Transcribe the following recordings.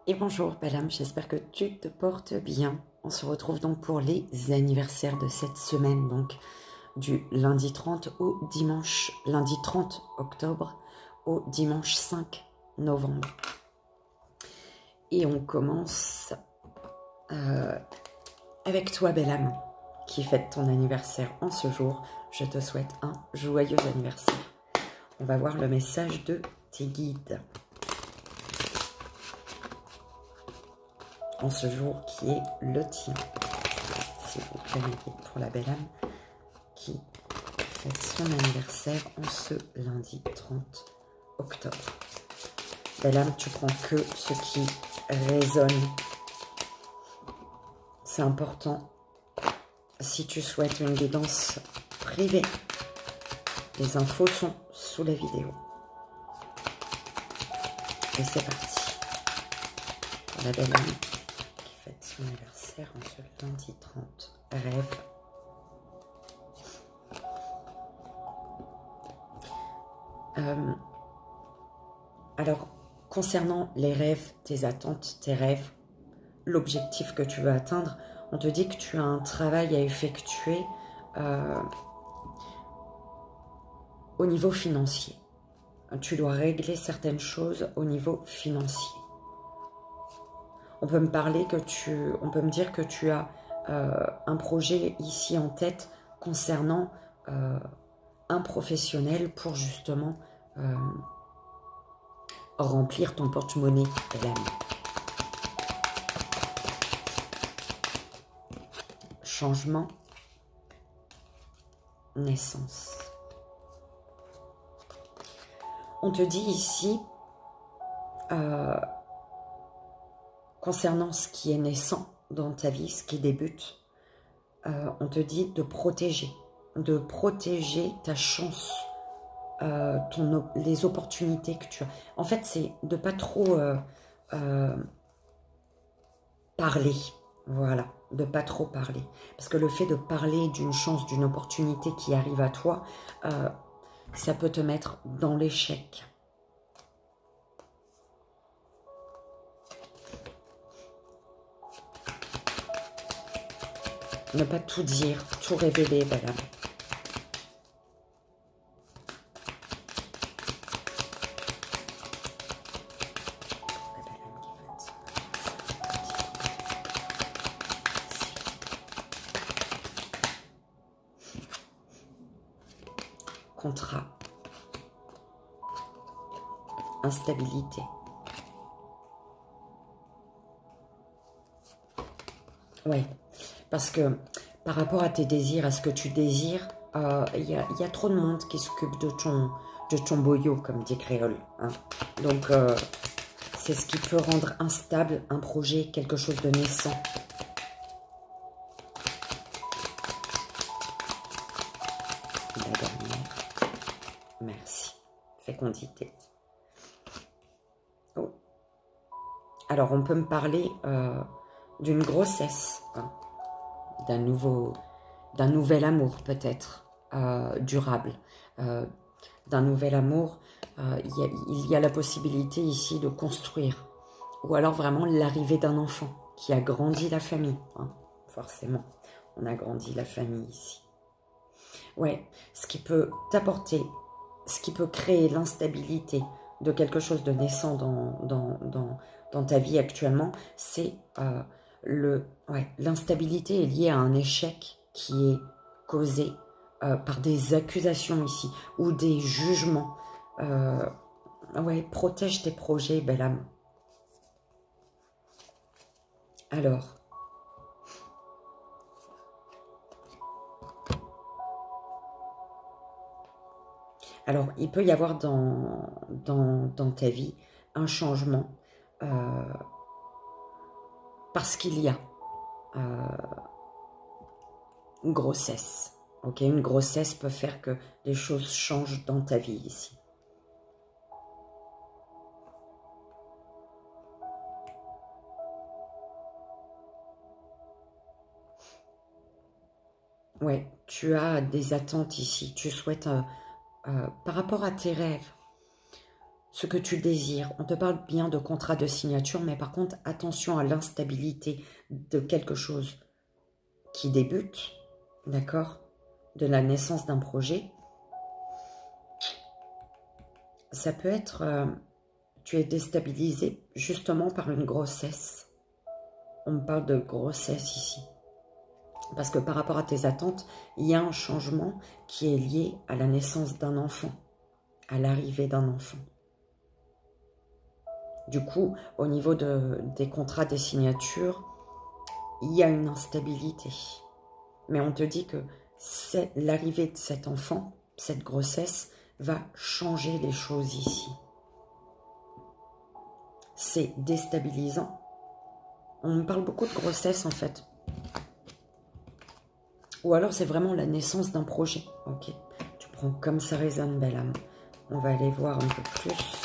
Et bonjour belle âme, j'espère que tu te portes bien. On se retrouve donc pour les anniversaires de cette semaine, donc du lundi 30 au dimanche, lundi 30 octobre au dimanche 5 novembre. Et on commence avec toi belle âme, qui fête ton anniversaire en ce jour. Je te souhaite un joyeux anniversaire. On va voir le message de tes guides en ce jour qui est le tien. S'il vous plaît, mes guides, pour la belle âme qui fête son anniversaire en ce lundi 30 octobre. Belle âme, tu prends que ce qui résonne. C'est important. Si tu souhaites une guidance privée, les infos sont sous la vidéo. Et c'est parti. Pour la belle âme qui fête son anniversaire en ce lundi 30. Rêve. Alors, concernant les rêves, tes attentes, tes rêves, l'objectif que tu veux atteindre, on te dit que tu as un travail à effectuer au niveau financier. Tu dois régler certaines choses au niveau financier. On peut me parler que on peut me dire que tu as un projet ici en tête concernant un professionnel pour justement remplir ton porte-monnaie, belle âme. Changement, naissance. On te dit ici, concernant ce qui est naissant dans ta vie, ce qui débute, on te dit de protéger ta chance, les opportunités que tu as. En fait, c'est de pas trop parler, voilà, de pas trop parler. Parce que le fait de parler d'une chance, d'une opportunité qui arrive à toi, ça peut te mettre dans l'échec. Ne pas tout dire, tout révéler, voilà. Contrat. Instabilité. Oui, parce que par rapport à tes désirs, à ce que tu désires, il y a trop de monde qui s'occupe de ton boyau, comme dit Créole. Hein. Donc, c'est ce qui peut rendre instable un projet, quelque chose de naissant. La dernière. Merci. Fécondité. Oh. Alors, on peut me parler d'une grossesse, hein, d'un nouvel amour peut-être, durable, d'un nouvel amour. Il y a la possibilité ici de construire, ou alors vraiment l'arrivée d'un enfant qui a grandi la famille, hein, forcément, on a grandi la famille ici. Ouais, ce qui peut t'apporter, ce qui peut créer l'instabilité de quelque chose de naissant dans ta vie actuellement, c'est l'instabilité est liée à un échec qui est causé par des accusations ici, ou des jugements. Ouais, protège tes projets, belle âme. Alors, il peut y avoir dans ta vie un changement parce qu'il y a une grossesse. Ok, une grossesse peut faire que les choses changent dans ta vie ici. Ouais, tu as des attentes ici. Tu souhaites, par rapport à tes rêves, ce que tu désires. On te parle bien de contrat de signature, mais par contre, attention à l'instabilité de quelque chose qui débute, d'accord, de la naissance d'un projet. Ça peut être, tu es déstabilisé justement par une grossesse. On me parle de grossesse ici. Parce que par rapport à tes attentes, il y a un changement qui est lié à la naissance d'un enfant, à l'arrivée d'un enfant. Du coup, au niveau des contrats, des signatures, il y a une instabilité. Mais on te dit que l'arrivée de cet enfant, cette grossesse, va changer les choses ici. C'est déstabilisant. On me parle beaucoup de grossesse en fait. Ou alors c'est vraiment la naissance d'un projet. Ok, tu prends comme ça résonne, belle âme. On va aller voir un peu plus.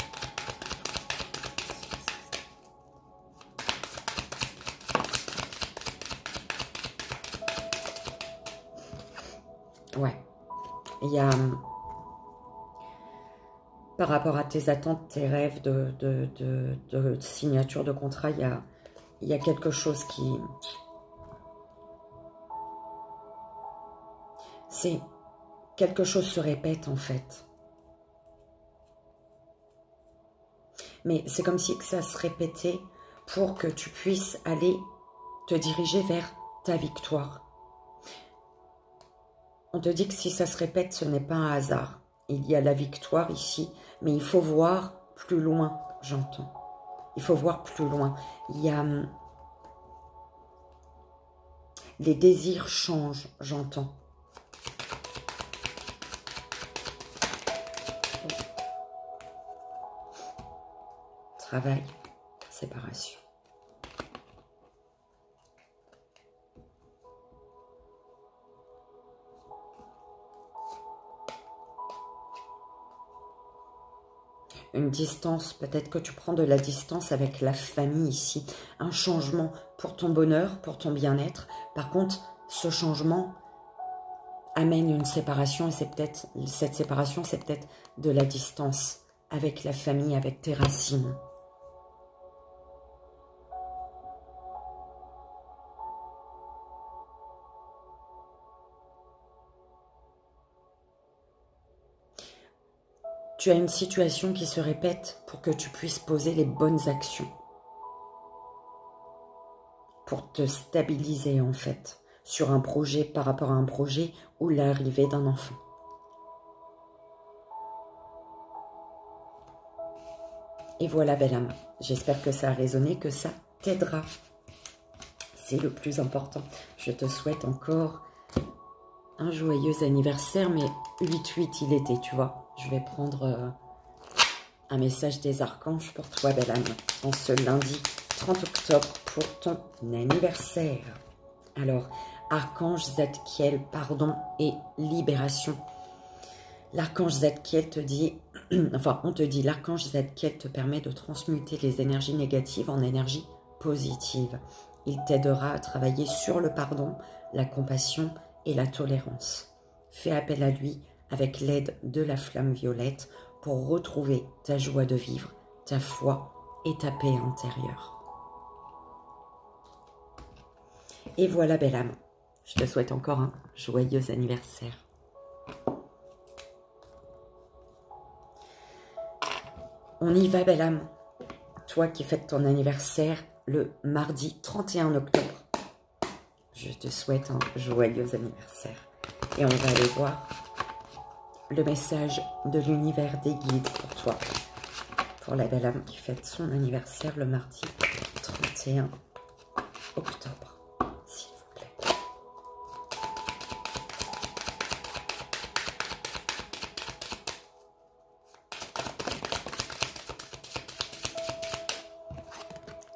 Ouais, il y a, par rapport à tes attentes, tes rêves de signature de contrat, il y a quelque chose qui... C'est... Quelque chose se répète en fait. Mais c'est comme si ça se répétait pour que tu puisses aller te diriger vers ta victoire. On te dit que si ça se répète, ce n'est pas un hasard. Il y a la victoire ici, mais il faut voir plus loin, j'entends. Il faut voir plus loin. Il y a... Les désirs changent, j'entends. Travail, séparation. Une distance, peut-être que tu prends de la distance avec la famille ici. Un changement pour ton bonheur, pour ton bien-être. Par contre, ce changement amène une séparation et c'est peut-être, cette séparation, c'est peut-être de la distance avec la famille, avec tes racines. Tu as une situation qui se répète pour que tu puisses poser les bonnes actions. Pour te stabiliser en fait, sur un projet, par rapport à un projet ou l'arrivée d'un enfant. Et voilà, belle âme. J'espère que ça a résonné, que ça t'aidera. C'est le plus important. Je te souhaite encore un joyeux anniversaire, mais 8-8 il était, tu vois. Je vais prendre un message des archanges pour toi, belle âme, en ce lundi 30 octobre pour ton anniversaire. Alors, archange Zadkiel, pardon et libération. L'archange Zadkiel te dit, enfin, on te dit, l'archange Zadkiel te permet de transmuter les énergies négatives en énergie positive. Il t'aidera à travailler sur le pardon, la compassion et la tolérance. Fais appel à lui avec l'aide de la flamme violette pour retrouver ta joie de vivre, ta foi et ta paix intérieure. Et voilà, belle âme, je te souhaite encore un joyeux anniversaire. On y va, belle âme. Toi qui fêtes ton anniversaire le mardi 31 octobre. Je te souhaite un joyeux anniversaire. Et on va aller voir le message de l'univers des guides pour toi. Pour la belle âme qui fête son anniversaire le mardi 31 octobre. S'il vous plaît.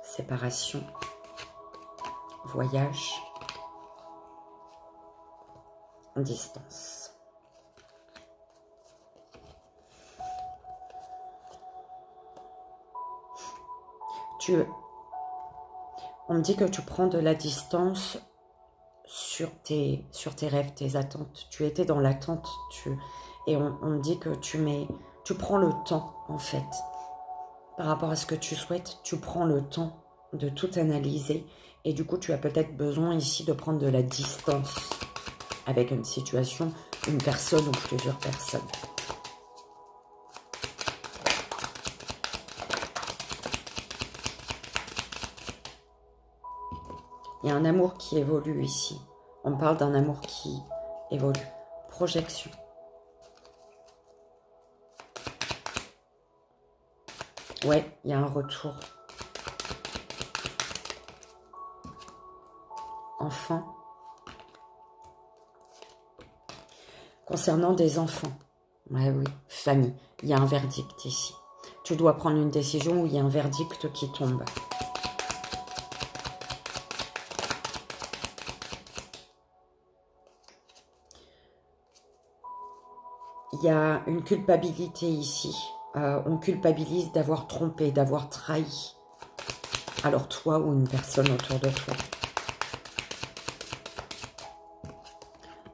Séparation, voyage, distance. On me dit que tu prends de la distance sur tes rêves, tes attentes. Tu étais dans l'attente et on me dit que tu prends le temps en fait par rapport à ce que tu souhaites, tu prends le temps de tout analyser. Et du coup, tu as peut-être besoin ici de prendre de la distance avec une situation, une personne ou plusieurs personnes. Il y a un amour qui évolue ici. On parle d'un amour qui évolue. Projection. Ouais, il y a un retour. Enfant. Concernant des enfants. Ouais, oui, famille. Il y a un verdict ici. Tu dois prendre une décision où il y a un verdict qui tombe. Il y a une culpabilité ici. On culpabilise d'avoir trompé, d'avoir trahi. Alors toi ou une personne autour de toi.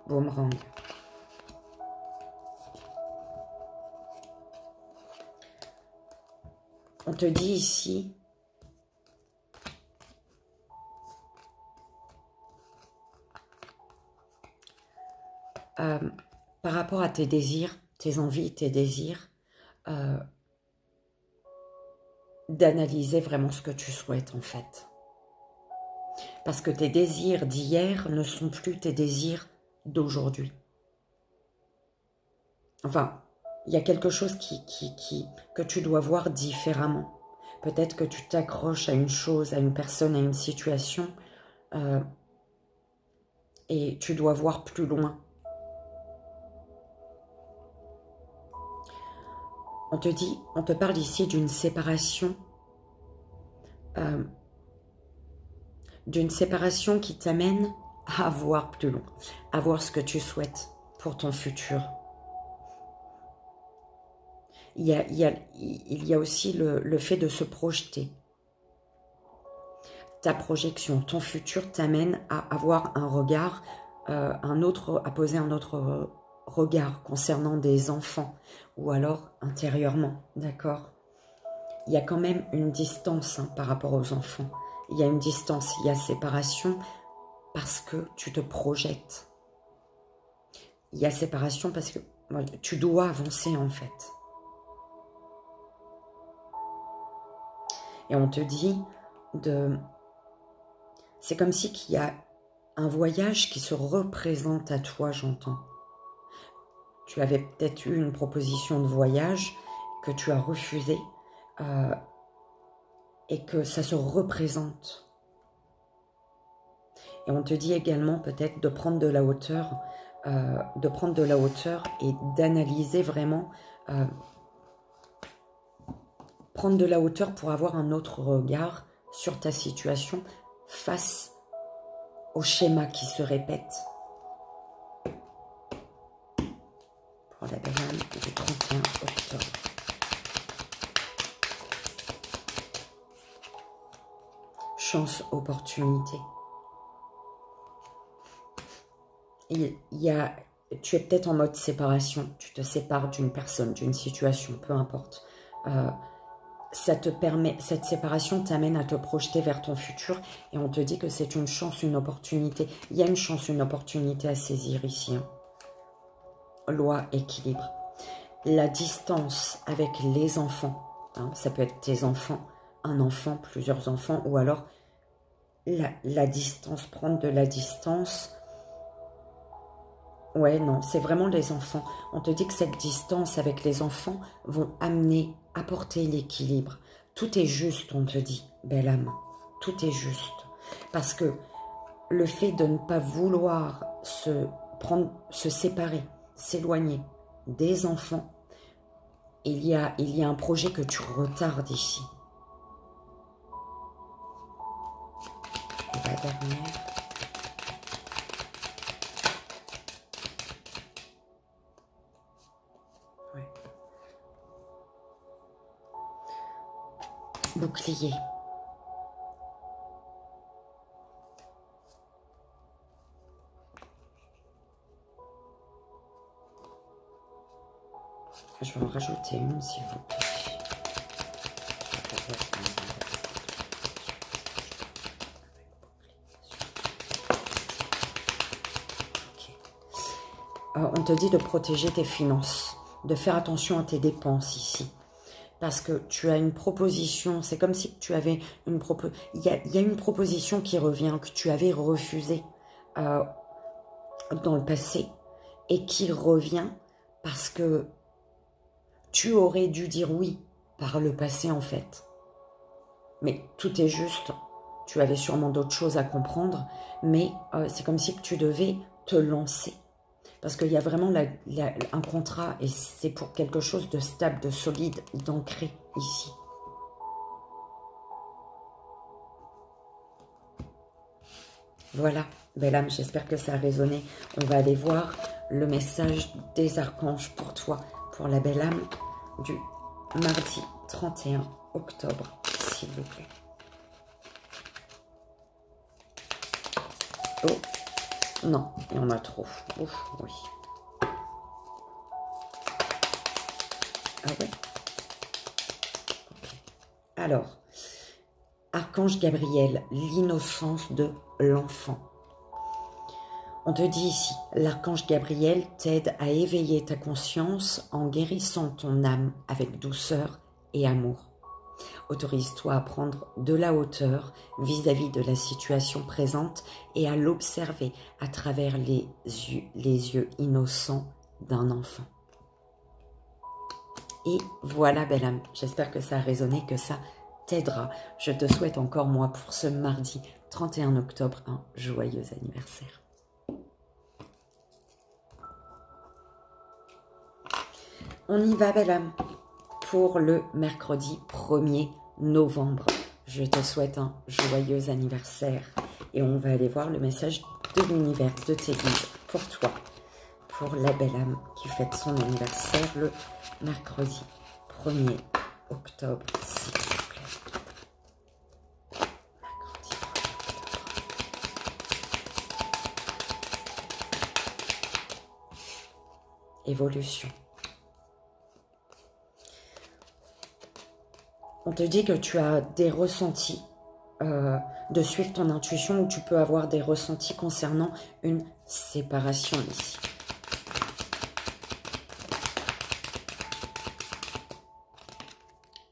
Boomerang. On te dit ici, par rapport à tes désirs, tes envies, tes désirs, d'analyser vraiment ce que tu souhaites en fait. Parce que tes désirs d'hier ne sont plus tes désirs d'aujourd'hui. Enfin, il y a quelque chose que tu dois voir différemment. Peut-être que tu t'accroches à une chose, à une personne, à une situation, et tu dois voir plus loin. On te parle ici d'une séparation qui t'amène à voir plus loin, à voir ce que tu souhaites pour ton futur. Il y a aussi le fait de se projeter. Ta projection, ton futur t'amène à avoir un regard, à poser un autre regard concernant des enfants, ou alors intérieurement, d'accord? Il y a quand même une distance par rapport aux enfants. Il y a une distance, il y a séparation parce que tu te projettes. Il y a séparation parce que tu dois avancer en fait. Et on te dit c'est comme si qu'il y a un voyage qui se représente à toi, j'entends. Tu avais peut-être eu une proposition de voyage que tu as refusée et que ça se représente. Et on te dit également peut-être de prendre de la hauteur, et d'analyser vraiment, prendre de la hauteur pour avoir un autre regard sur ta situation face au schéma qui se répète. Pour la dame du 31 octobre. Chance, opportunité. Tu es peut-être en mode séparation. Tu te sépares d'une personne, d'une situation, peu importe. Ça te permet, cette séparation t'amène à te projeter vers ton futur et on te dit que c'est une chance, une opportunité. Il y a une chance, une opportunité à saisir ici. Loi, équilibre. La distance avec les enfants, ça peut être tes enfants, un enfant, plusieurs enfants, ou alors la distance, prendre de la distance. Ouais, non, c'est vraiment les enfants. On te dit que cette distance avec les enfants vont apporter l'équilibre. Tout est juste, on te dit, belle âme. Tout est juste. Parce que le fait de ne pas vouloir se séparer, s'éloigner des enfants, il y a un projet que tu retardes ici. Et la dernière. Ouais. Bouclier. Je vais en rajouter une, s'il vous plaît. On te dit de protéger tes finances, de faire attention à tes dépenses ici. Parce que tu as une proposition, c'est comme si tu avais une proposition. Il y a une proposition qui revient, que tu avais refusée dans le passé et qui revient parce que tu aurais dû dire oui par le passé en fait. Mais tout est juste, tu avais sûrement d'autres choses à comprendre, mais c'est comme si tu devais te lancer. Parce qu'il y a vraiment un contrat et c'est pour quelque chose de stable, de solide, d'ancré ici. Voilà, belle âme, j'espère que ça a résonné. On va aller voir le message des archanges pour toi, pour la belle âme du mardi 31 octobre, s'il vous plaît. Oh, non, il y en a trop. Ouf, oui. Ah ouais. Okay. Alors, Archange Gabriel, l'innocence de l'enfant. On te dit ici, l'archange Gabriel t'aide à éveiller ta conscience en guérissant ton âme avec douceur et amour. Autorise-toi à prendre de la hauteur vis-à-vis de la situation présente et à l'observer à travers les yeux innocents d'un enfant. Et voilà, belle âme, j'espère que ça a résonné, que ça t'aidera. Je te souhaite encore, moi, pour ce mardi 31 octobre, un joyeux anniversaire. On y va, belle âme, pour le mercredi 1er novembre. Je te souhaite un joyeux anniversaire. Et on va aller voir le message de l'univers, de tes guides, pour toi. Pour la belle âme qui fête son anniversaire le mercredi 1er octobre, s'il vous plaît. Mercredi 1er octobre. Évolution. On te dit que tu as des ressentis, de suivre ton intuition, ou tu peux avoir des ressentis concernant une séparation ici.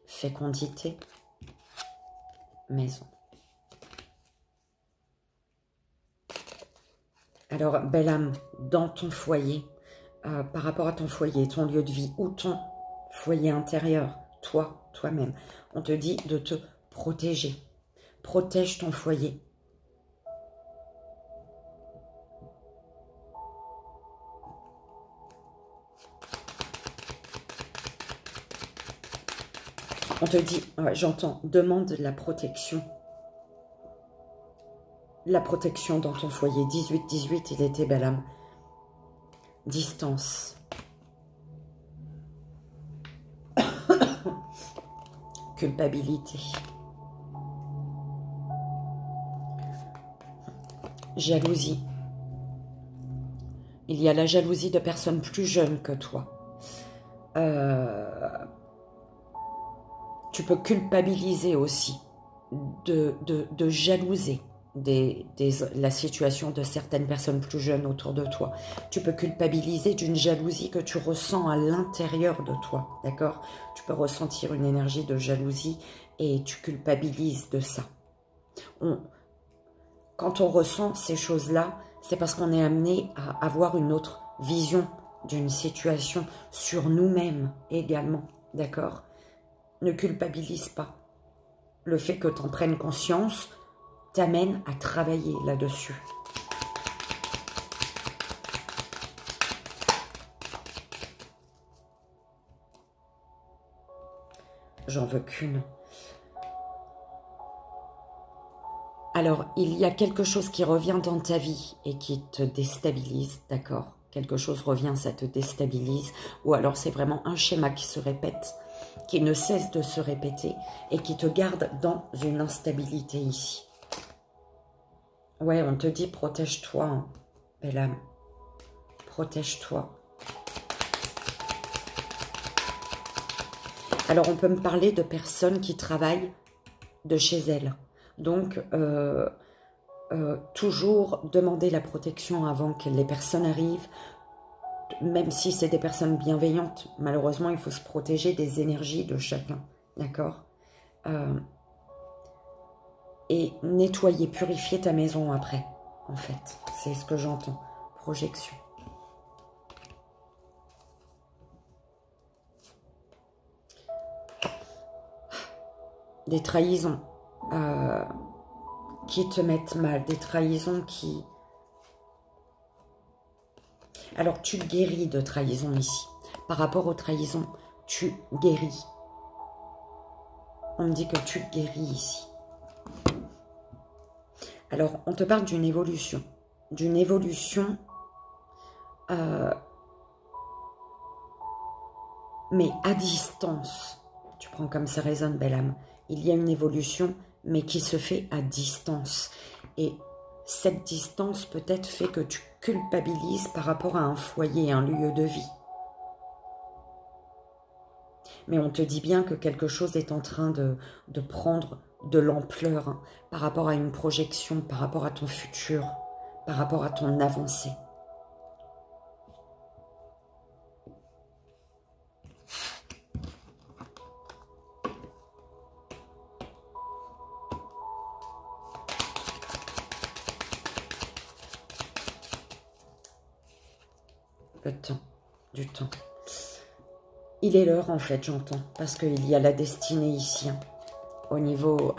Fécondité, maison. Alors, belle âme, dans ton foyer, par rapport à ton foyer, ton lieu de vie, ou ton foyer intérieur, toi-même, on te dit de te protéger. Protège ton foyer. On te dit, ouais, j'entends, demande la protection. La protection dans ton foyer. 18-18, il était, belle âme. Distance. Culpabilité. Jalousie. Il y a la jalousie de personnes plus jeunes que toi. Tu peux culpabiliser aussi de jalouser la situation de certaines personnes plus jeunes autour de toi. Tu peux culpabiliser d'une jalousie que tu ressens à l'intérieur de toi, d'accord? Tu peux ressentir une énergie de jalousie et tu culpabilises de ça. Quand on ressent ces choses-là, c'est parce qu'on est amené à avoir une autre vision d'une situation sur nous-mêmes également, d'accord? Ne culpabilise pas. Le fait que tu en prennes conscience t'amène à travailler là-dessus. J'en veux qu'une. Alors, il y a quelque chose qui revient dans ta vie et qui te déstabilise, d'accord? Quelque chose revient, ça te déstabilise. Ou alors c'est vraiment un schéma qui se répète, qui ne cesse de se répéter et qui te garde dans une instabilité ici. Ouais, on te dit protège-toi, hein, belle âme. Protège-toi. Alors, on peut me parler de personnes qui travaillent de chez elles. Donc, toujours demander la protection avant que les personnes arrivent. Même si c'est des personnes bienveillantes, malheureusement, il faut se protéger des énergies de chacun. D'accord? Et nettoyer, purifier ta maison après, en fait. C'est ce que j'entends. Projection. Des trahisons qui te mettent mal. Des trahisons qui... Alors, tu guéris de trahison ici. Par rapport aux trahisons, tu guéris. On me dit que tu guéris ici. Alors, on te parle d'une évolution. D'une évolution, mais à distance. Tu prends comme ça résonne, belle âme. Il y a une évolution, mais qui se fait à distance. Et cette distance peut-être fait que tu culpabilises par rapport à un foyer, un lieu de vie. Mais on te dit bien que quelque chose est en train de prendre de l'ampleur hein, par rapport à une projection, par rapport à ton futur, par rapport à ton avancée. Le temps, du temps. Il est l'heure en fait, j'entends, parce qu'il y a la destinée ici. Hein. Au niveau,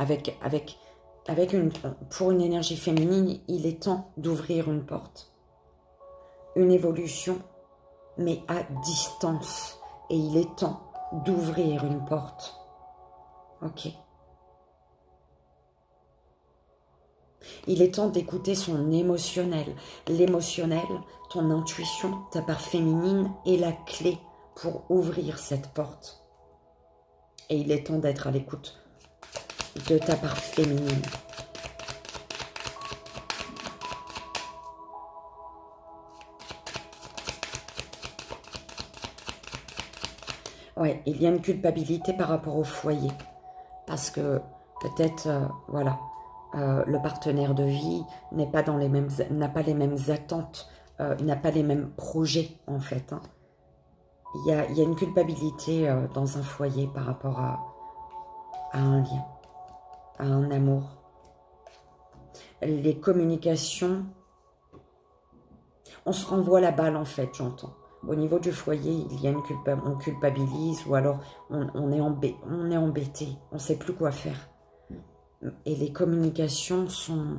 pour une énergie féminine, il est temps d'ouvrir une porte. Une évolution, mais à distance. Et il est temps d'ouvrir une porte. Ok. Il est temps d'écouter son émotionnel. L'émotionnel, ton intuition, ta part féminine est la clé pour ouvrir cette porte. Et il est temps d'être à l'écoute de ta part féminine. Ouais, il y a une culpabilité par rapport au foyer. Parce que peut-être, voilà, le partenaire de vie n'a pas les mêmes attentes, n'a pas les mêmes projets en fait. Hein. Il y a une culpabilité dans un foyer par rapport à un lien, à un amour. Les communications, on se renvoie la balle en fait, j'entends. Au niveau du foyer, il y a on culpabilise ou alors on est embêté, on ne sait plus quoi faire. Et les communications sont...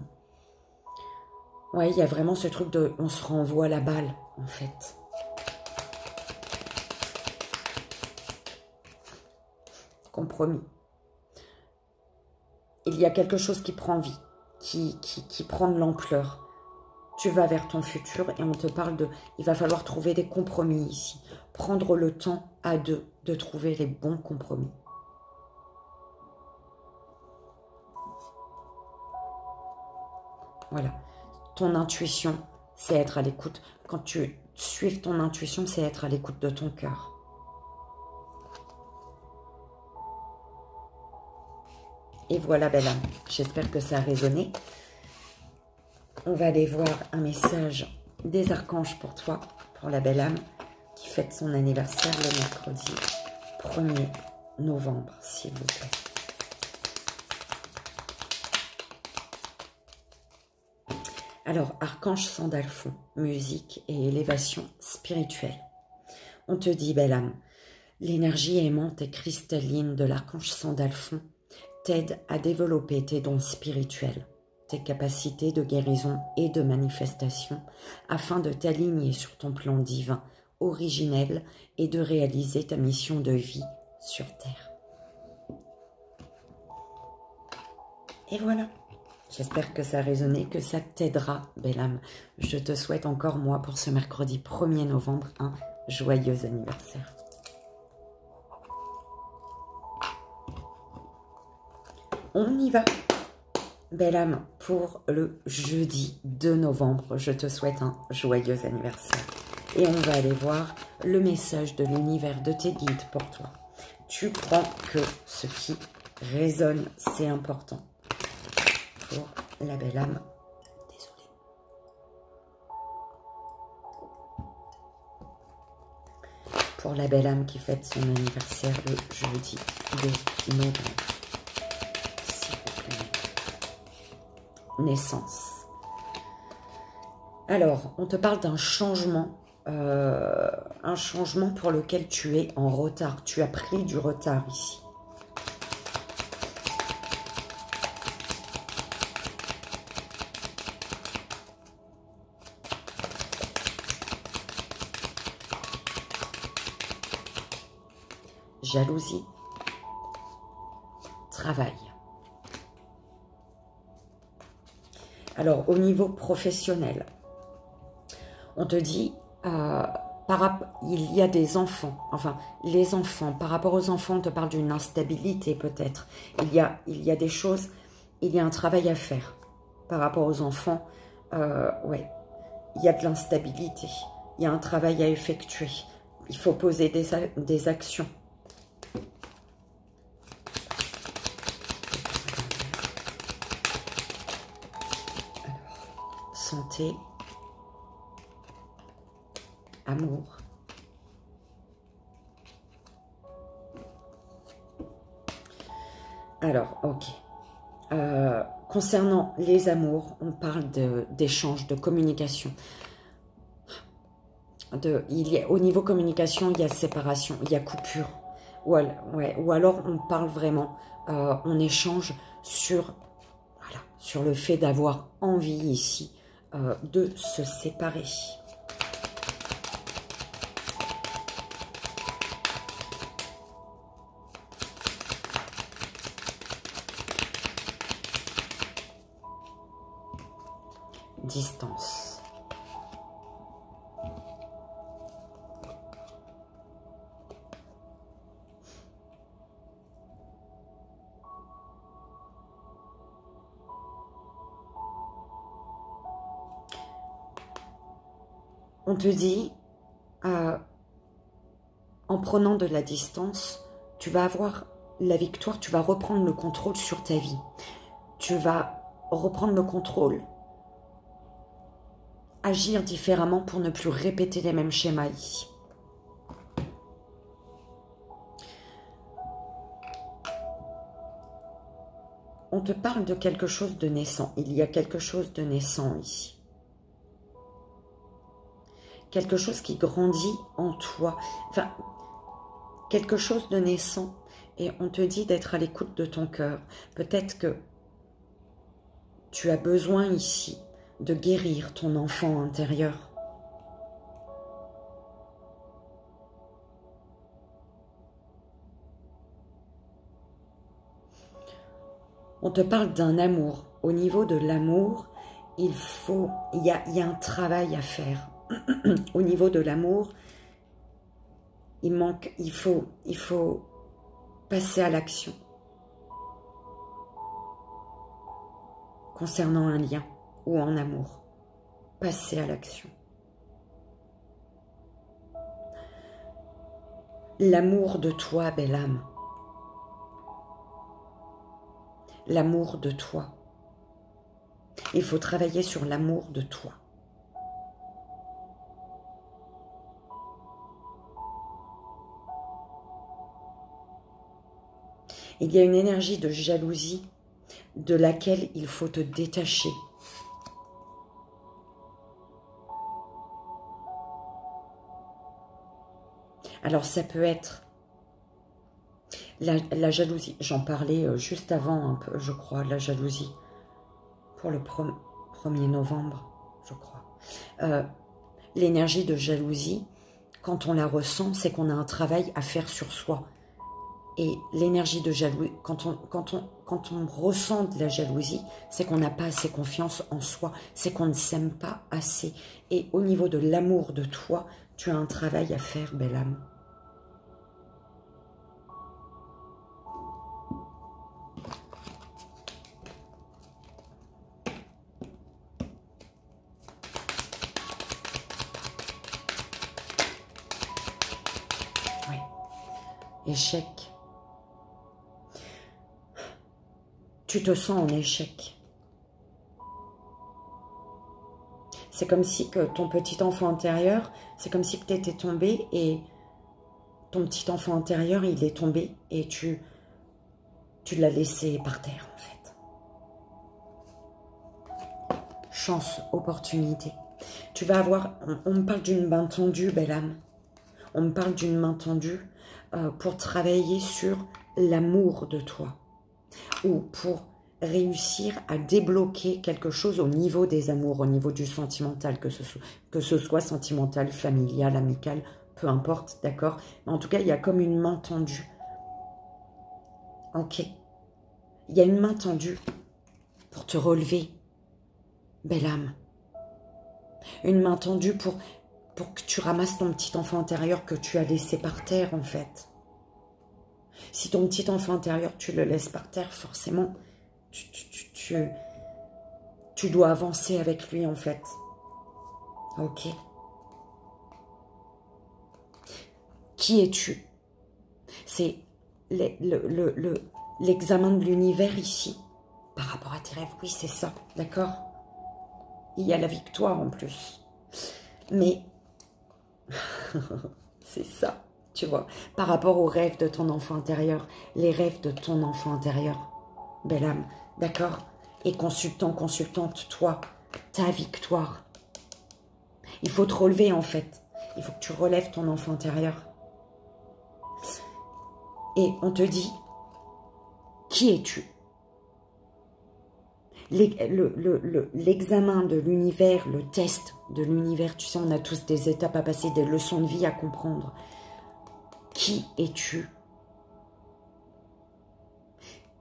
Ouais, il y a vraiment ce truc de... On se renvoie la balle, en fait. Compromis. Il y a quelque chose qui prend vie, qui prend de l'ampleur. Tu vas vers ton futur et on te parle de... Il va falloir trouver des compromis ici. Prendre le temps à deux de trouver les bons compromis. Voilà. Ton intuition, c'est être à l'écoute. Quand tu suives ton intuition, c'est être à l'écoute de ton cœur. Et voilà, belle âme. J'espère que ça a résonné. On va aller voir un message des archanges pour toi, pour la belle âme, qui fête son anniversaire le mercredi 1er novembre, s'il vous plaît. Alors, archange Sandalphon, musique et élévation spirituelle. On te dit, belle âme, l'énergie aimante et cristalline de l'archange Sandalphon t'aide à développer tes dons spirituels, tes capacités de guérison et de manifestation, afin de t'aligner sur ton plan divin, originel, et de réaliser ta mission de vie sur Terre. Et voilà. J'espère que ça a résonné, que ça t'aidera, belle âme. Je te souhaite encore, moi, pour ce mercredi 1er novembre, un joyeux anniversaire. On y va, belle âme, pour le jeudi 2 novembre. Je te souhaite un joyeux anniversaire. Et on va aller voir le message de l'univers de tes guides pour toi. tu prends que ce qui résonne, c'est important. Pour la belle âme, désolée. Pour la belle âme qui fête son anniversaire le jeudi 2 novembre. S'il vous plaît. Naissance. Alors, on te parle d'un changement. Un changement pour lequel tu es en retard. Tu as pris du retard ici. Jalousie. Travail. Alors, au niveau professionnel, on te dit... il y a des enfants, enfin les enfants, par rapport aux enfants, on te parle d'une instabilité peut-être. Il y a des choses, il y a un travail à faire par rapport aux enfants. Ouais, il y a de l'instabilité, il y a un travail à effectuer. Il faut poser des actions. Alors, santé. Amour. Alors, ok. Concernant les amours, on parle d'échange, de communication. Au niveau communication, il y a séparation, il y a coupure. Ou alors, on parle vraiment, on échange sur le fait d'avoir envie ici de se séparer. Distance. On te dit, en prenant de la distance, tu vas avoir la victoire, tu vas reprendre le contrôle sur ta vie. Tu vas reprendre le contrôle. Agir différemment pour ne plus répéter les mêmes schémas ici. On te parle de quelque chose de naissant. Il y a quelque chose de naissant ici. Quelque chose qui grandit en toi. Enfin, quelque chose de naissant. Et on te dit d'être à l'écoute de ton cœur. Peut-être que tu as besoin ici de guérir ton enfant intérieur. On te parle d'un amour. Au niveau de l'amour, il y a un travail à faire. Au niveau de l'amour, il faut passer à l'action. Concernant un lien ou en amour, passer à l'action. L'amour de toi, belle âme. L'amour de toi. Il faut travailler sur l'amour de toi. Il y a une énergie de jalousie de laquelle il faut te détacher. Alors ça peut être la jalousie. J'en parlais juste avant un peu, je crois, la jalousie. Pour le 1er novembre, je crois. L'énergie de jalousie, quand on la ressent, c'est qu'on a un travail à faire sur soi. Et l'énergie de jalousie, quand on ressent de la jalousie, c'est qu'on n'a pas assez confiance en soi, c'est qu'on ne s'aime pas assez. Et au niveau de l'amour de toi, tu as un travail à faire, belle âme. Oui. Échec. tu te sens en échec. C'est comme si que ton petit enfant intérieur, c'est comme si tu étais tombé et ton petit enfant intérieur, il est tombé et tu l'as laissé par terre en fait. Chance, opportunité. Tu vas avoir, on me parle d'une main tendue, belle âme. On me parle d'une main tendue pour travailler sur l'amour de toi. Ou pour réussir à débloquer quelque chose au niveau des amours, au niveau du sentimental, que ce soit sentimental, familial, amical, peu importe, d'accord? Mais en tout cas, il y a comme une main tendue. Ok. Il y a une main tendue pour te relever, belle âme. Une main tendue pour que tu ramasses ton petit enfant intérieur que tu as laissé par terre, en fait. Si ton petit enfant intérieur, tu le laisses par terre, forcément, tu dois avancer avec lui, en fait. Ok. Qui es-tu? C'est l'examen de l'univers ici, par rapport à tes rêves. Oui, c'est ça, d'accord? Il y a la victoire en plus. Mais, c'est ça, tu vois, par rapport aux rêves de ton enfant intérieur, les rêves de ton enfant intérieur, belle âme, d'accord? Et consultant, consultante, toi, ta victoire. Il faut te relever, en fait. Il faut que tu relèves ton enfant intérieur. Et on te dit, qui es-tu? L'examen de l'univers, le test de l'univers, tu sais, on a tous des étapes à passer, des leçons de vie à comprendre. Qui es-tu?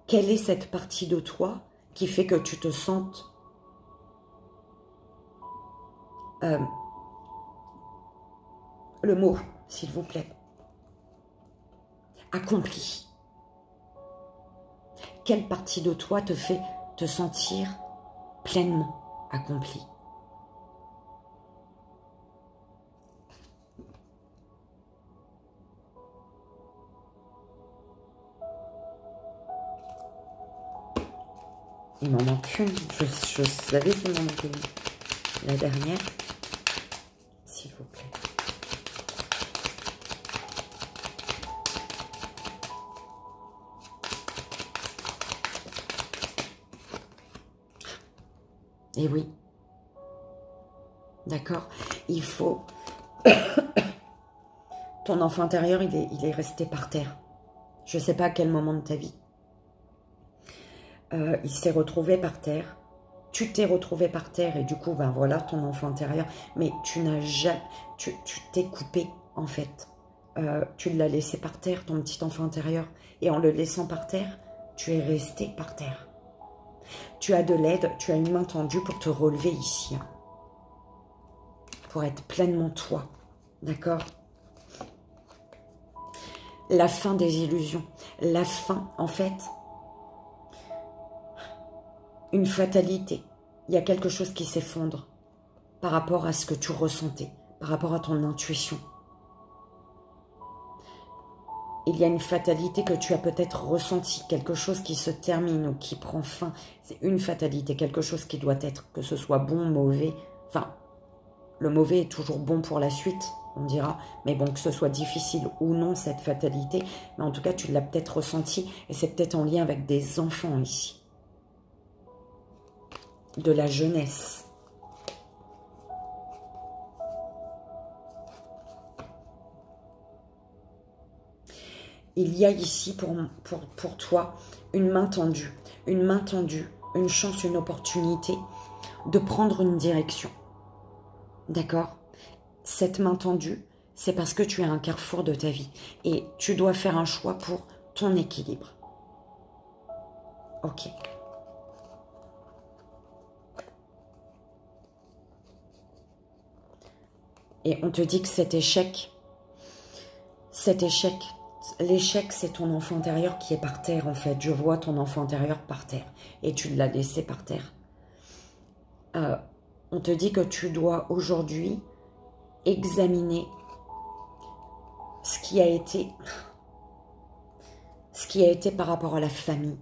Quelle est cette partie de toi qui fait que tu te sentes le mot, s'il vous plaît, accompli? Quelle partie de toi te fait te sentir pleinement accompli? Il m'en manque une. Je savais qu'il m'en manquait une. La dernière, s'il vous plaît. Et oui. D'accord. Il faut... Ton enfant intérieur, il est resté par terre. Je ne sais pas à quel moment de ta vie. Il s'est retrouvé par terre. Tu t'es retrouvé par terre et du coup, ben voilà ton enfant intérieur. Mais tu n'as jamais... Tu t'es coupé, en fait. Tu l'as laissé par terre, ton petit enfant intérieur. Et en le laissant par terre, tu es resté par terre. Tu as de l'aide, tu as une main tendue pour te relever ici. Hein, pour être pleinement toi. D'accord? La fin des illusions. La fin, en fait... Une fatalité. Il y a quelque chose qui s'effondre par rapport à ce que tu ressentais, par rapport à ton intuition. Il y a une fatalité que tu as peut-être ressentie, quelque chose qui se termine ou qui prend fin. C'est une fatalité, quelque chose qui doit être, que ce soit bon, mauvais. Enfin, le mauvais est toujours bon pour la suite, on dira. Mais bon, que ce soit difficile ou non, cette fatalité. Mais en tout cas, tu l'as peut-être ressenti et c'est peut-être en lien avec des enfants ici. De la jeunesse. Il y a ici pour toi une main tendue, une chance, une opportunité de prendre une direction. D'accord? Cette main tendue, c'est parce que tu es à un carrefour de ta vie et tu dois faire un choix pour ton équilibre. Ok. Et on te dit que cet échec, l'échec, c'est ton enfant intérieur qui est par terre, en fait. Je vois ton enfant intérieur par terre. Et tu l'as laissé par terre. On te dit que tu dois aujourd'hui examiner ce qui a été par rapport à la famille,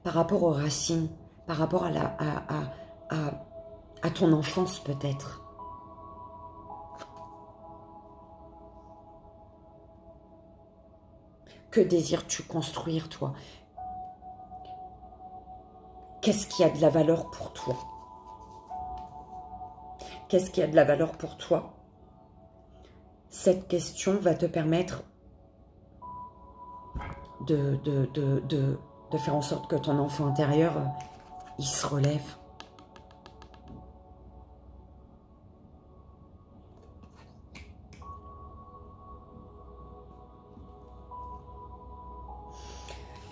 par rapport aux racines, par rapport à ton enfance peut-être. Que désires-tu construire, toi? Qu'est-ce qui a de la valeur pour toi? Qu'est-ce qui a de la valeur pour toi? Cette question va te permettre de faire en sorte que ton enfant intérieur, il se relève.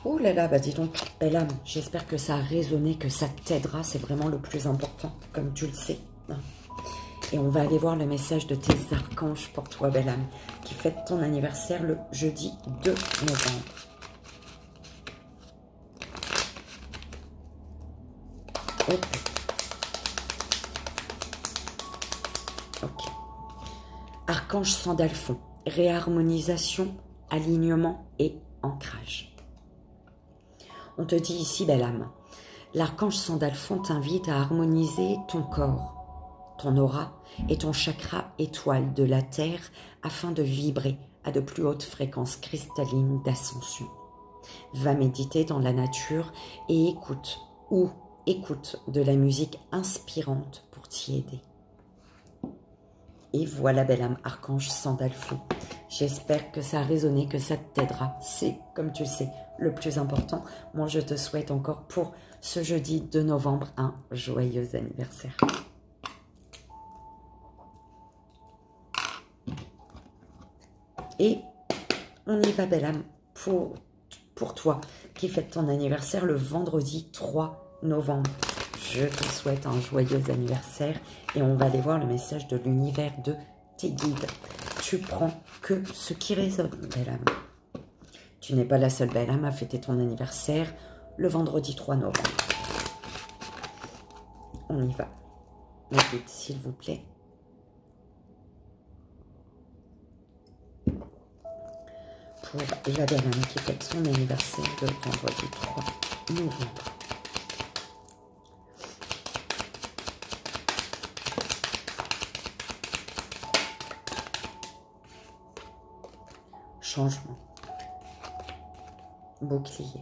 Oh là là, bah dis donc, belle âme, j'espère que ça a résonné, que ça t'aidera, c'est vraiment le plus important, comme tu le sais. Et on va aller voir le message de tes archanges pour toi, belle âme, qui fête ton anniversaire le jeudi 2 novembre. Ok. Ok. Archange Sandalphon, réharmonisation, alignement et ancrage. On te dit ici, belle âme, l'archange Sandalphon t'invite à harmoniser ton corps, ton aura et ton chakra étoile de la Terre afin de vibrer à de plus hautes fréquences cristallines d'ascension. Va méditer dans la nature et écoute de la musique inspirante pour t'y aider. Et voilà, belle âme, archange Sandalphon. J'espère que ça a résonné, que ça t'aidera. C'est, comme tu le sais, le plus important. Moi, je te souhaite encore pour ce jeudi 2 novembre un joyeux anniversaire. Et on y va, belle âme, pour toi qui fête ton anniversaire le vendredi 3 novembre. Je te souhaite un joyeux anniversaire et on va aller voir le message de l'univers de tes guides. Tu prends que ce qui résonne, belle âme. Tu n'es pas la seule belle âme à fêter ton anniversaire le vendredi 3 novembre. On y va. Mes guides, s'il vous plaît. Pour la belle âme qui fête son anniversaire le vendredi 3 novembre. Changement. Bouclier.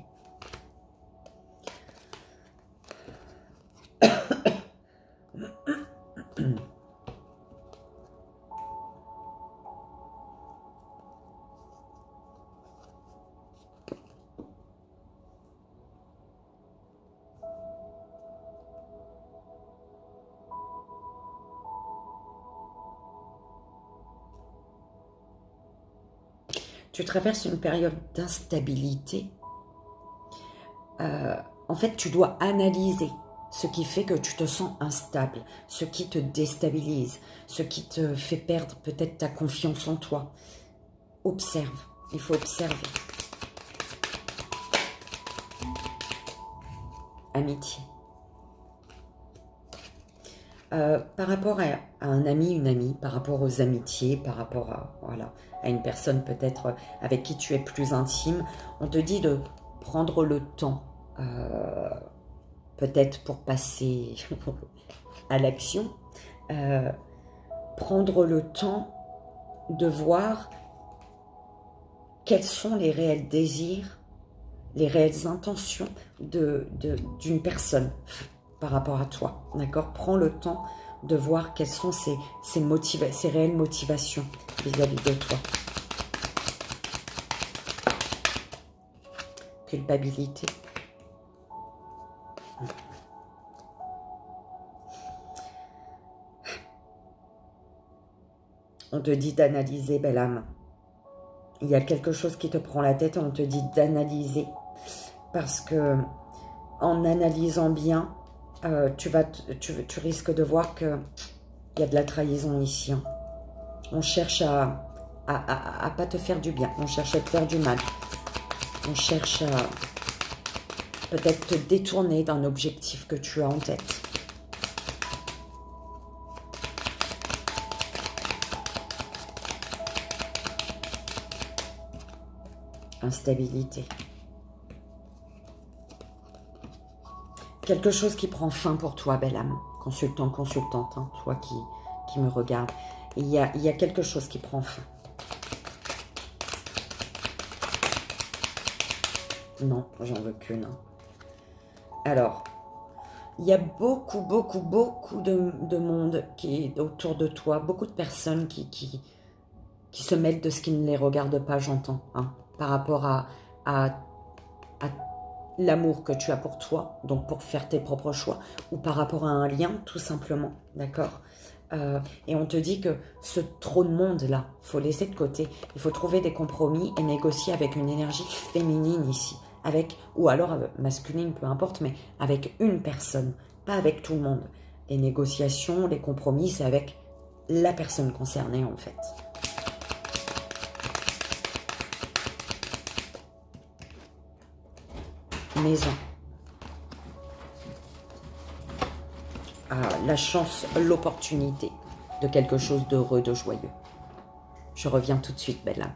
Tu traverses une période d'instabilité. En fait, tu dois analyser ce qui fait que tu te sens instable, ce qui te déstabilise, ce qui te fait perdre peut-être ta confiance en toi. Observe, il faut observer. Amitié. Par rapport à un ami, une amie, par rapport aux amitiés, par rapport à, voilà, à une personne peut-être avec qui tu es plus intime, on te dit de prendre le temps, peut-être pour passer à l'action, prendre le temps de voir quels sont les réels désirs, les réelles intentions d'une personne par rapport à toi, d'accord? Prends le temps de voir quelles sont ses réelles motivations vis-à-vis de toi. Culpabilité. On te dit d'analyser, belle âme. Il y a quelque chose qui te prend la tête et on te dit d'analyser. Parce que en analysant bien, tu risques de voir qu'il y a de la trahison ici. Hein. On cherche à pas te faire du bien. On cherche à te faire du mal. On cherche à peut-être te détourner d'un objectif que tu as en tête. Instabilité. quelque chose qui prend fin pour toi, belle âme. Consultant, consultante, hein, toi qui me regarde. Il y a quelque chose qui prend fin. Non, j'en veux qu'une. Alors, il y a beaucoup de monde qui est autour de toi, beaucoup de personnes qui se mêlent de ce qui ne les regarde pas, j'entends, hein, par rapport à l'amour que tu as pour toi, donc pour faire tes propres choix, ou par rapport à un lien, tout simplement, d'accord? Et on te dit que ce trop de monde-là, il faut laisser de côté, il faut trouver des compromis et négocier avec une énergie féminine ici, ou alors masculine, peu importe, mais avec une personne, pas avec tout le monde. Les négociations, les compromis, c'est avec la personne concernée, en fait. Maison. Ah, la chance, l'opportunité de quelque chose d'heureux, de joyeux. Je reviens tout de suite, belle âme.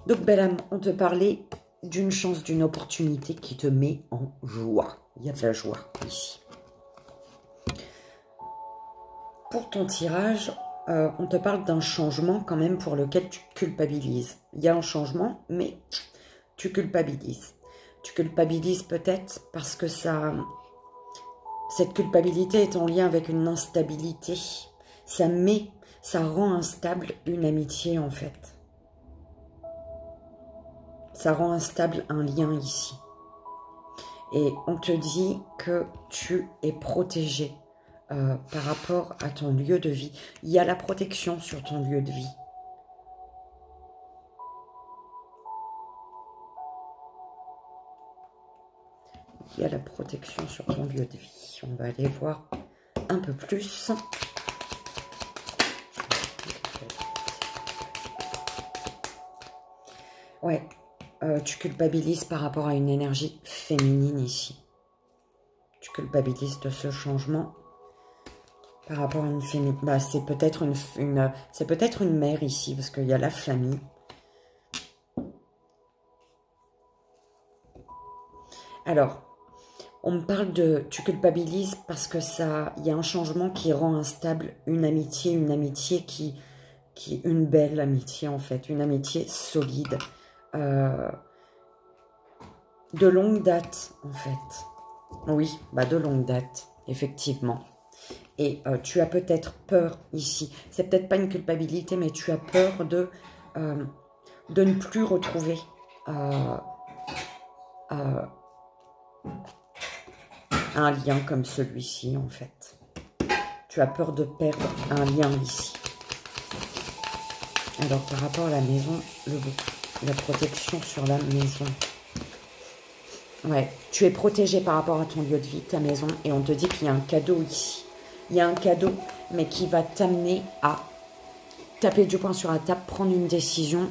Donc, belle âme, on te parlait d'une chance, d'une opportunité qui te met en joie. Il y a de la joie ici. Pour ton tirage, on te parle d'un changement quand même pour lequel tu culpabilises. Il y a un changement, mais tu culpabilises. Tu culpabilises peut-être parce que cette culpabilité est en lien avec une instabilité. Ça rend instable une amitié en fait. Ça rend instable un lien ici. Et on te dit que tu es protégé par rapport à ton lieu de vie. Il y a la protection sur ton lieu de vie. Il y a la protection sur ton lieu de vie. On va aller voir un peu plus. Ouais, tu culpabilises par rapport à une énergie féminine ici. Tu culpabilises de ce changement par rapport à une féminine. Bah, c'est peut-être une mère ici, parce qu'il y a la famille. Alors, on me parle de... Tu culpabilises parce que il y a un changement qui rend instable une amitié qui une belle amitié en fait, une amitié solide, de longue date en fait. Oui, bah de longue date, effectivement. Et tu as peut-être peur ici. C'est peut-être pas une culpabilité, mais tu as peur de ne plus retrouver un lien comme celui-ci, en fait. Tu as peur de perdre un lien ici. Alors, par rapport à la maison, la protection sur la maison. Ouais, tu es protégé par rapport à ton lieu de vie, ta maison, et on te dit qu'il y a un cadeau ici. Il y a un cadeau, mais qui va t'amener à taper du poing sur la table, prendre une décision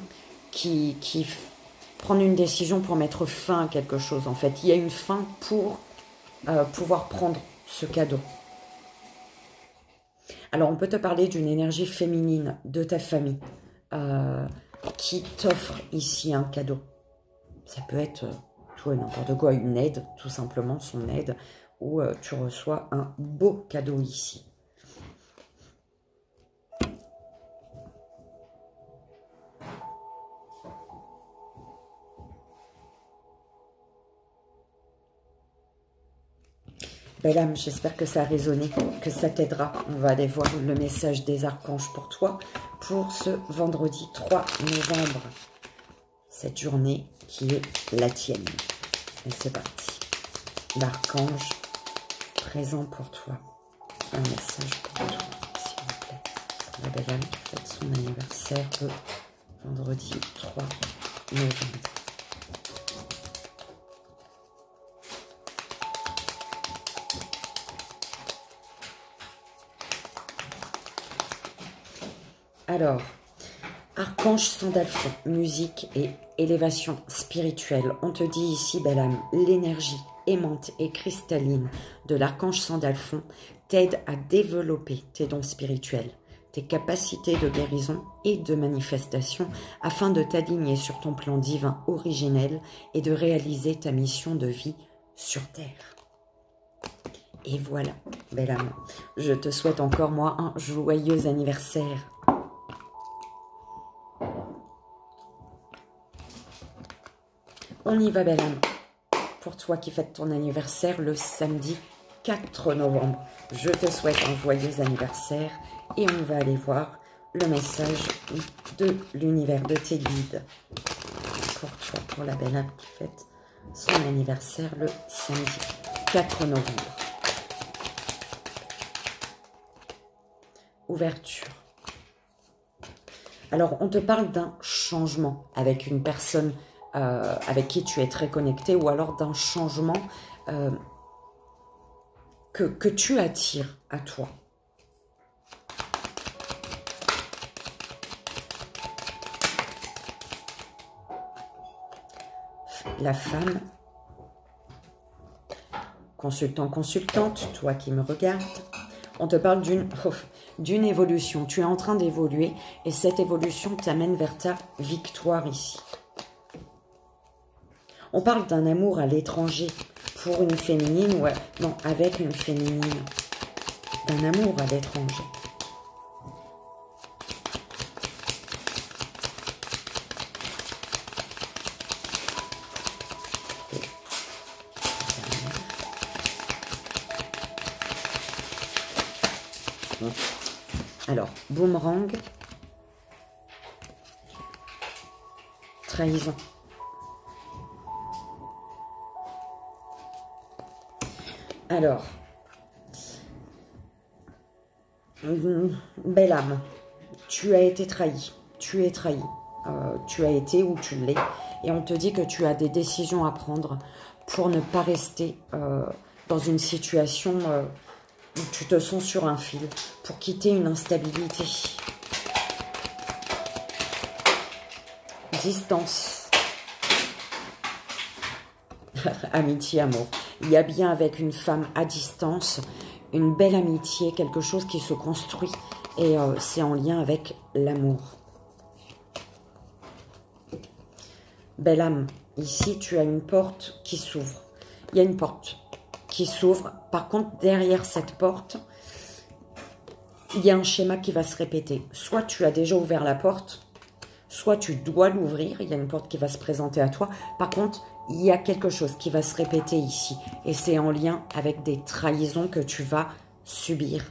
prendre une décision pour mettre fin à quelque chose, en fait. Il y a une fin pour pouvoir prendre ce cadeau. Alors, on peut te parler d'une énergie féminine de ta famille qui t'offre ici un cadeau. Ça peut être tout et n'importe quoi, une aide, tout simplement, son aide, ou tu reçois un beau cadeau ici. Belle âme, j'espère que ça a résonné, que ça t'aidera. On va aller voir le message des archanges pour toi, pour ce vendredi 3 novembre. Cette journée qui est la tienne. Et c'est parti. L'archange présent pour toi. Un message pour toi, s'il vous plaît. La belle âme qui fête son anniversaire le vendredi 3 novembre. Alors, archange Sandalphon, musique et élévation spirituelle. On te dit ici, belle âme, l'énergie aimante et cristalline de l'archange Sandalphon t'aide à développer tes dons spirituels, tes capacités de guérison et de manifestation afin de t'aligner sur ton plan divin originel et de réaliser ta mission de vie sur Terre. Et voilà, belle âme, je te souhaite encore, moi, un joyeux anniversaire. On y va, belle âme. Pour toi qui fêtes ton anniversaire le samedi 4 novembre, je te souhaite un joyeux anniversaire et on va aller voir le message de l'univers, de tes guides. Pour toi, pour la belle âme qui fête son anniversaire le samedi 4 novembre. Ouverture. Alors, on te parle d'un changement avec une personne avec qui tu es très connecté, ou alors d'un changement que tu attires à toi. La femme, consultant, consultante, toi qui me regardes, on te parle d'une évolution. Tu es en train d'évoluer et cette évolution t'amène vers ta victoire ici. On parle d'un amour à l'étranger pour une féminine, ou non, avec une féminine. D'un amour à l'étranger. Alors, boomerang, trahison. Alors, belle âme, tu as été trahi, tu es trahi, tu as été ou tu l'es, et on te dit que tu as des décisions à prendre pour ne pas rester dans une situation où tu te sens sur un fil, pour quitter une instabilité. Distance. Amitié, amour. Il y a bien avec une femme à distance, une belle amitié, quelque chose qui se construit. Et c'est en lien avec l'amour. Belle âme, ici tu as une porte qui s'ouvre. Il y a une porte qui s'ouvre. Par contre, derrière cette porte, il y a un schéma qui va se répéter. Soit tu as déjà ouvert la porte, soit tu dois l'ouvrir. Il y a une porte qui va se présenter à toi. Par contre, il y a quelque chose qui va se répéter ici. Et c'est en lien avec des trahisons que tu vas subir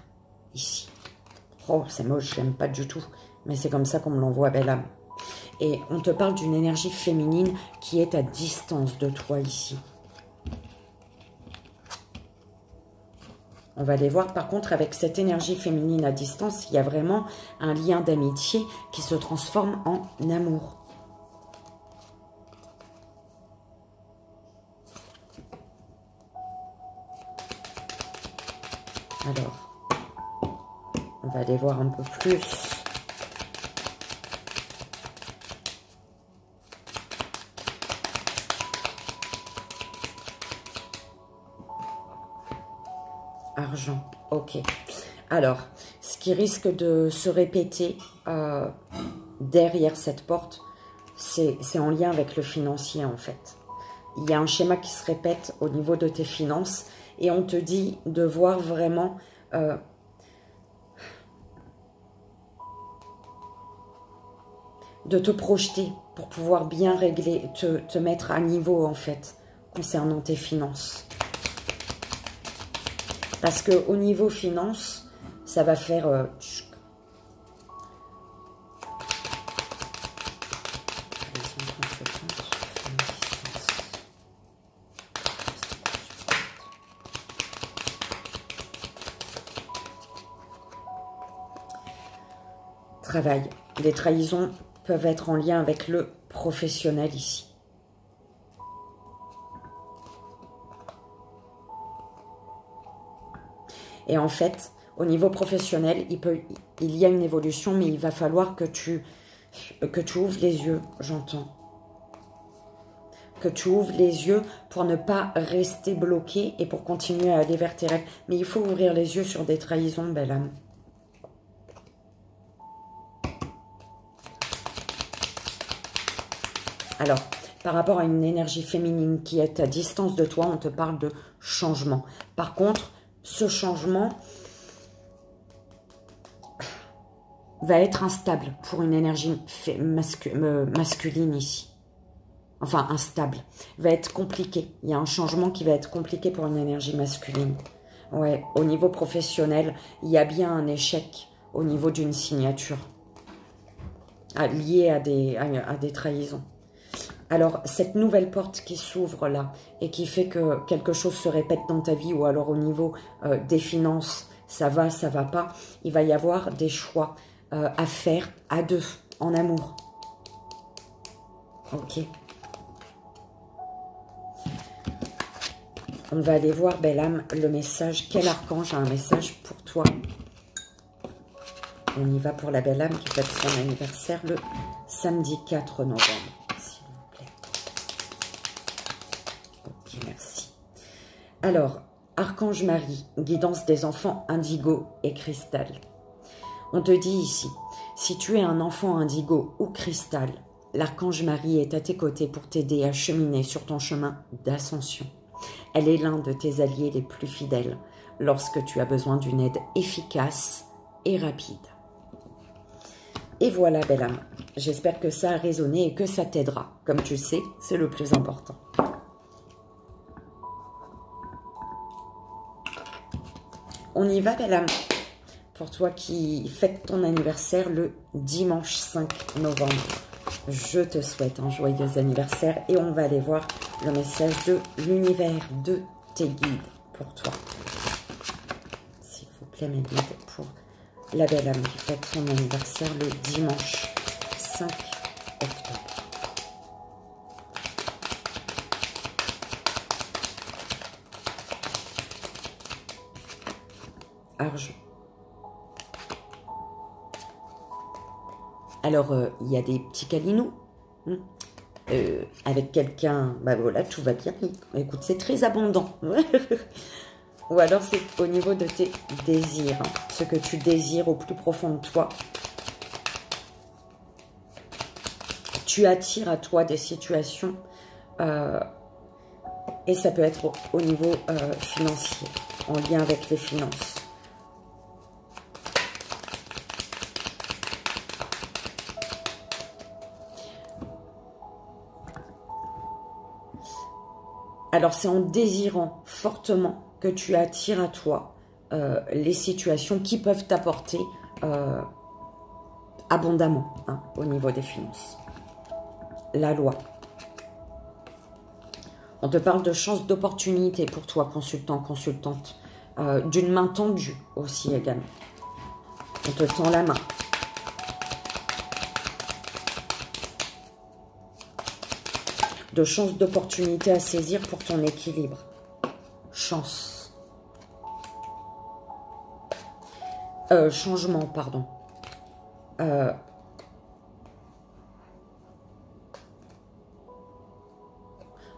ici. Oh, c'est moche, j'aime pas du tout. Mais c'est comme ça qu'on me l'envoie, belle âme. Et on te parle d'une énergie féminine qui est à distance de toi ici. On va aller voir, par contre, avec cette énergie féminine à distance, il y a vraiment un lien d'amitié qui se transforme en amour. Alors, on va aller voir un peu plus. Argent, ok. Alors, ce qui risque de se répéter derrière cette porte, c'est en lien avec le financier en fait. Il y a un schéma qui se répète au niveau de tes finances et on te dit de voir vraiment de te projeter pour pouvoir bien régler, te mettre à niveau en fait concernant tes finances. Parce qu'au niveau finance, ça va faire... Travail. Les trahisons peuvent être en lien avec le professionnel ici. Et en fait, au niveau professionnel, il y a une évolution, mais il va falloir que tu ouvres les yeux, j'entends. Que tu ouvres les yeux pour ne pas rester bloqué et pour continuer à aller vers tes rêves. Mais il faut ouvrir les yeux sur des trahisons, belle âme. Alors, par rapport à une énergie féminine qui est à distance de toi, on te parle de changement. Par contre, ce changement va être instable pour une énergie masculine ici. Enfin, instable. Va être compliqué. Il y a un changement qui va être compliqué pour une énergie masculine. Ouais, au niveau professionnel, il y a bien un échec au niveau d'une signature liée à des trahisons. Alors, cette nouvelle porte qui s'ouvre là et qui fait que quelque chose se répète dans ta vie ou alors au niveau des finances, ça va pas, il va y avoir des choix à faire à deux, en amour. Ok. On va aller voir, belle âme, le message. Quel archange a un message pour toi? On y va pour la belle âme qui fête son anniversaire le samedi 4 novembre. S'il vous plaît. Ok, merci. Alors, Archange Marie, guidance des enfants indigo et cristal. On te dit ici, si tu es un enfant indigo ou cristal, l'Archange Marie est à tes côtés pour t'aider à cheminer sur ton chemin d'ascension. Elle est l'un de tes alliés les plus fidèles lorsque tu as besoin d'une aide efficace et rapide. Et voilà, belle âme. J'espère que ça a résonné et que ça t'aidera. Comme tu sais, c'est le plus important. On y va, belle âme. Pour toi qui fête ton anniversaire le dimanche 5 novembre. Je te souhaite un joyeux anniversaire et on va aller voir le message de l'univers de tes guides pour toi. S'il vous plaît, mes guides, pour la belle âme qui fête son anniversaire le dimanche 5 octobre. Argent. Alors, il y a des petits câlinous. Avec quelqu'un, bah voilà, tout va bien. Écoute, c'est très abondant. Ou alors, c'est au niveau de tes désirs. Hein, ce que tu désires au plus profond de toi. Tu attires à toi des situations. Et ça peut être au niveau financier, en lien avec les finances. Alors, c'est en désirant fortement que tu attires à toi les situations qui peuvent t'apporter abondamment hein, au niveau des finances. La loi. On te parle de chance d'opportunité pour toi, consultant, consultante. D'une main tendue aussi également. On te tend la main. De chance d'opportunité à saisir pour ton équilibre. Chance. Changement, pardon.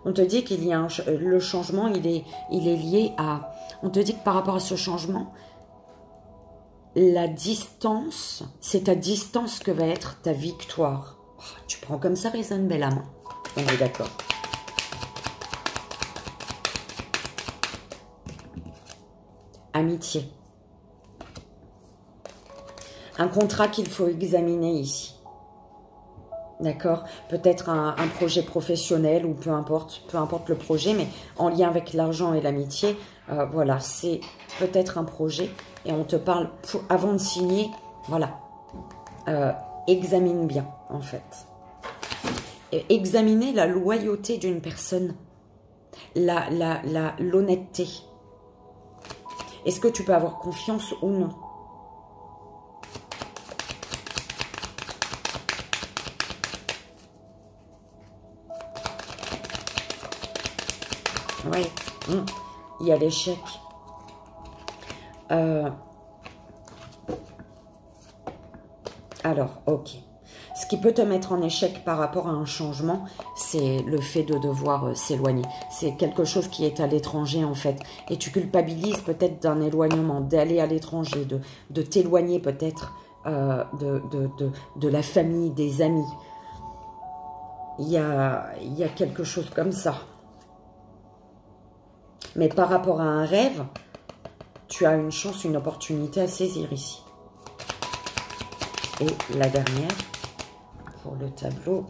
On te dit qu'il y a le changement, il est lié à... On te dit que par rapport à ce changement, la distance, c'est ta distance que va être ta victoire. Oh, tu prends comme ça, résonne, belle âme. On est d'accord. Amitié. Un contrat qu'il faut examiner ici. D'accord? Peut-être un projet professionnel ou peu importe le projet, mais en lien avec l'argent et l'amitié. Voilà, c'est peut-être un projet et on te parle, avant de signer, voilà, examine bien en fait. Examiner la loyauté d'une personne, l'honnêteté. Est-ce que tu peux avoir confiance ou non? Oui, il y a l'échec. Alors, ok. Ce qui peut te mettre en échec par rapport à un changement, c'est le fait de devoir s'éloigner. C'est quelque chose qui est à l'étranger en fait. Et tu culpabilises peut-être d'un éloignement, d'aller à l'étranger, de t'éloigner peut-être de la famille, des amis. Il y a quelque chose comme ça. Mais par rapport à un rêve, tu as une chance, une opportunité à saisir ici. Et la dernière, pour le tableau.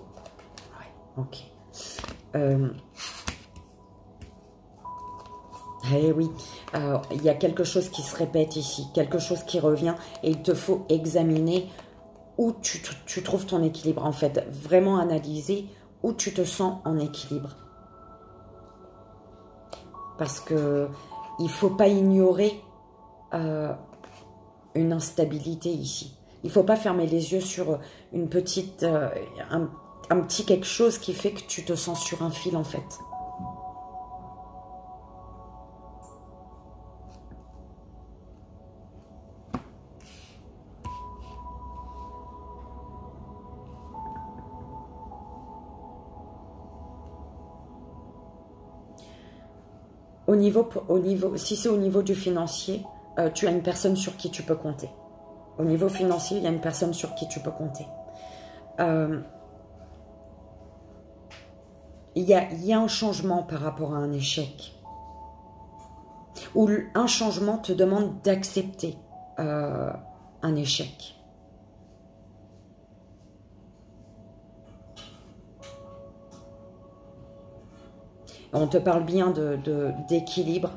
Ouais, ok. Eh oui, il y a quelque chose qui se répète ici, quelque chose qui revient et il te faut examiner où tu trouves ton équilibre en fait. Vraiment analyser où tu te sens en équilibre. Parce que il ne faut pas ignorer une instabilité ici. Il ne faut pas fermer les yeux sur une petite, un petit quelque chose qui fait que tu te sens sur un fil en fait. Si c'est au niveau du financier, tu as une personne sur qui tu peux compter. Au niveau financier, il y a une personne sur qui tu peux compter. Il y a un changement par rapport à un échec. Ou un changement te demande d'accepter un échec. On te parle bien d'équilibre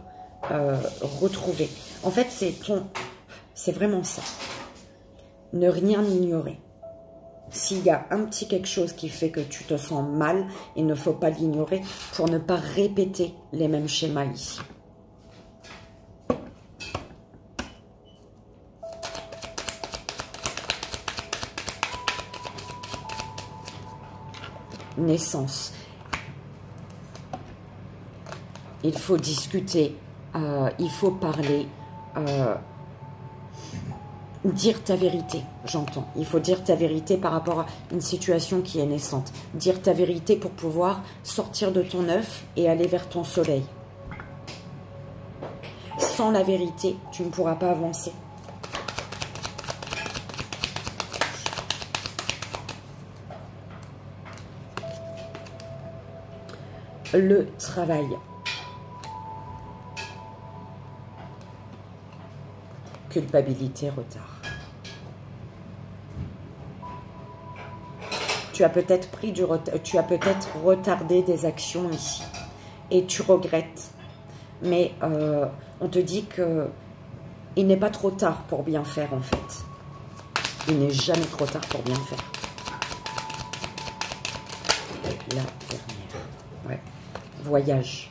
retrouvé. En fait, c'est vraiment ça. Ne rien ignorer. S'il y a un petit quelque chose qui fait que tu te sens mal, il ne faut pas l'ignorer pour ne pas répéter les mêmes schémas ici. Naissance. Il faut discuter, il faut parler, dire ta vérité, j'entends. Il faut dire ta vérité par rapport à une situation qui est naissante. Dire ta vérité pour pouvoir sortir de ton œuf et aller vers ton soleil. Sans la vérité, tu ne pourras pas avancer. Le travail. Culpabilité, retard. Tu as peut-être pris du retard, tu as peut-être retardé des actions ici et tu regrettes. Mais on te dit que il n'est pas trop tard pour bien faire en fait. Il n'est jamais trop tard pour bien faire. La dernière. Ouais. Voyage.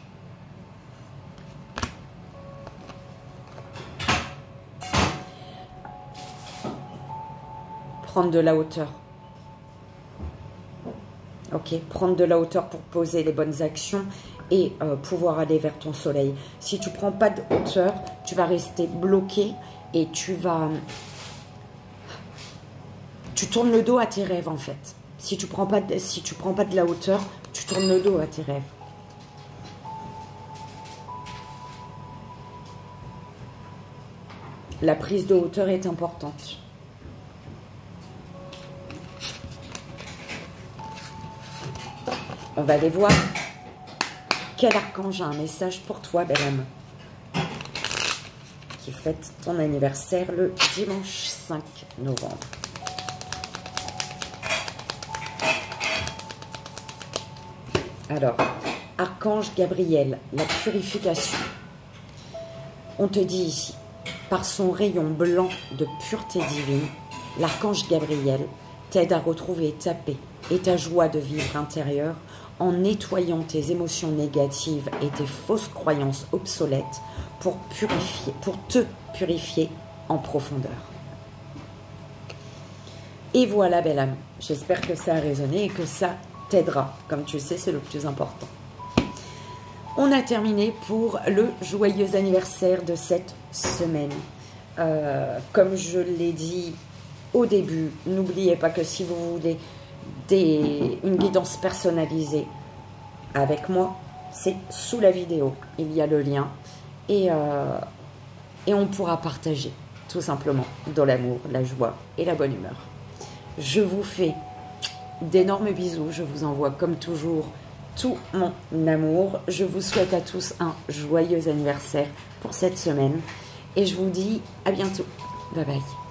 Prendre de la hauteur. Ok, prendre de la hauteur pour poser les bonnes actions et pouvoir aller vers ton soleil. Si tu ne prends pas de hauteur, tu vas rester bloqué et tu tournes le dos à tes rêves en fait. Si tu prends pas de la hauteur, tu tournes le dos à tes rêves. La prise de hauteur est importante. On va aller voir quel archange a un message pour toi, belle âme, qui fête ton anniversaire le dimanche 5 novembre. Alors, archange Gabriel, la purification. On te dit ici, par son rayon blanc de pureté divine, l'archange Gabriel t'aide à retrouver ta paix et ta joie de vivre intérieure en nettoyant tes émotions négatives et tes fausses croyances obsolètes pour te purifier en profondeur. Et voilà, belle âme, j'espère que ça a résonné et que ça t'aidera. Comme tu le sais, c'est le plus important. On a terminé pour le joyeux anniversaire de cette semaine. Comme je l'ai dit au début, n'oubliez pas que si vous voulez une guidance personnalisée avec moi, c'est sous la vidéo. Il y a le lien et on pourra partager tout simplement dans l'amour, la joie et la bonne humeur. Je vous fais d'énormes bisous. Je vous envoie comme toujours tout mon amour. Je vous souhaite à tous un joyeux anniversaire pour cette semaine. Et je vous dis à bientôt. Bye bye.